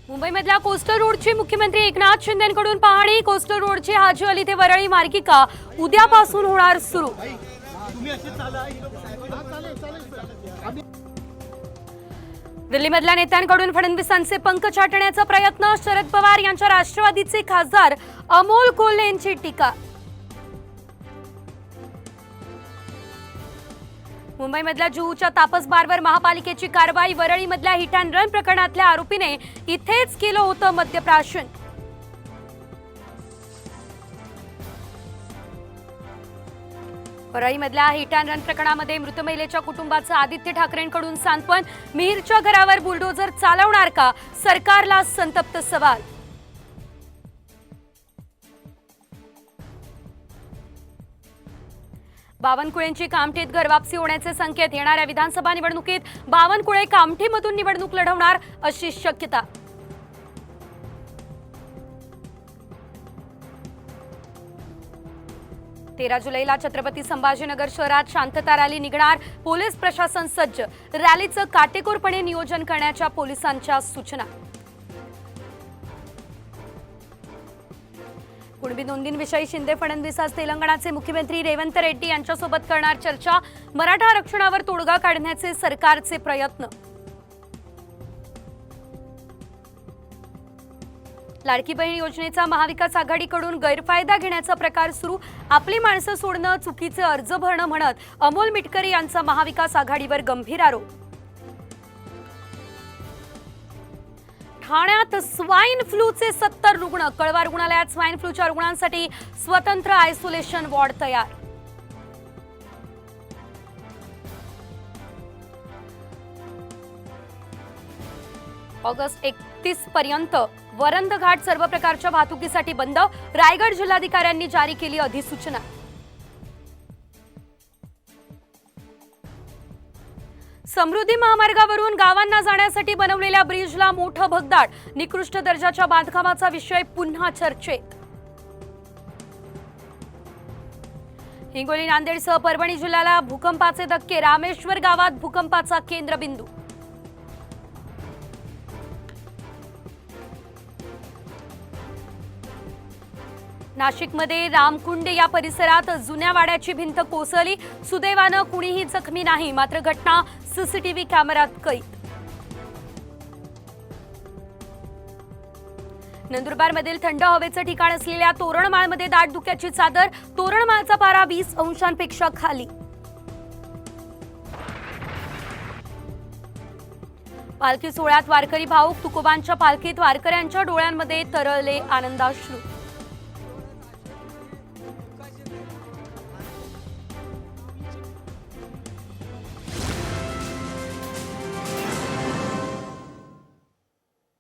मुंबईमधल्या coastal रोडची मुख्यमंत्री एकनाथ शिंदेंकडून पाहणी। कोस्टल रोडची हाजी अली ते वरळी मार्गिका उद्यापासून होणार सुरू। दिल्लीमधल्या नेत्यांकडून फडणवीसांचे पंख छाटण्याचा प्रयत्न। शरद पवार यांच्या राष्ट्रवादीचे खासदार अमोल कोल्हे यांची टीका। मुंबईमधल्या जुहूच्या तापस बारवर महापालिकेची कारवाई। वरळीमधल्या हिट अँड रन प्रकरणातल्या आरोपीने इथेच केलं होतं मद्यप्राशन। वरळीमधल्या हिट अँड रन प्रकरणामध्ये मृत महिलेच्या कुटुंबाचं आदित्य ठाकरेंकडून सांत्वन। मिहीरच्या घरावर बुलडोझर चालवणार का, सरकारला संतप्त सवाल। बावनकुळेंची कामठीत घरवापसी होण्याचे संकेत। येणाऱ्या विधानसभा निवडणुकीत बावनकुळे कामठीमधून निवडणूक लढवणार अशी शक्यता। तेरा जुलैला छत्रपती संभाजीनगर शहरात शांतता रॅली निघणार। पोलीस प्रशासन सज्ज। रॅलीचं काटेकोरपणे नियोजन करण्याच्या पोलिसांच्या सूचना। कुणबी नोंदींविषयी शिंदे फडणवीस आज तेलंगणाचे मुख्यमंत्री रेवंत रेड्डी यांच्यासोबत करणार चर्चा। मराठा आरक्षणावर तोडगा काढण्याचे सरकारचे प्रयत्न। लाडकी बहीण योजनेचा महाविकास आघाडीकडून गैरफायदा घेण्याचा प्रकार सुरू। आपली माणसं सोडणं, चुकीचे अर्ज भरणं म्हणत अमोल मिटकरी यांचा महाविकास आघाडीवर गंभीर आरोप। ठाण्यात स्वाईन फ्लूचे 70 रुग्ण। कळवा रुग्णालयात स्वाईन फ्लूच्या रुग्णांसाठी स्वतंत्र आयसोलेशन वॉर्ड तयार। ऑगस्ट 31 पर्यंत वरंद घाट सर्व प्रकारच्या वाहतुकीसाठी बंद। रायगड जिल्हाधिकाऱ्यांनी जारी केली अधिसूचना। समृद्धी महामार्गावरून गावांना जाण्यासाठी बनवलेल्या ब्रिजला मोठं भगदाड। निकृष्ट दर्जाच्या बांधकामाचा विषय पुन्हा चर्चेत। हिंगोली, नांदेडसह परभणी जिल्ह्याला भूकंपाचे धक्के। रामेश्वर गावात भूकंपाचा केंद्रबिंदू। नाशिकमध्ये रामकुंड या परिसरात जुन्या वाड्याची भिंत कोसळली। सुदैवानं कुणीही जखमी नाही, मात्र घटना सीसीटीव्ही कॅमेऱ्यात कैद। नंदुरबारमधील थंड हवेचं ठिकाण असलेल्या तोरणमाळमध्ये दाट धुक्याची चादर। तोरणमाळचा पारा 20 अंशांपेक्षा खाली। पालखी सोहळ्यात वारकरी भाऊक। तुकोबांच्या पालखीत वारकऱ्यांच्या डोळ्यांमध्ये तरळले आनंदाश्रू।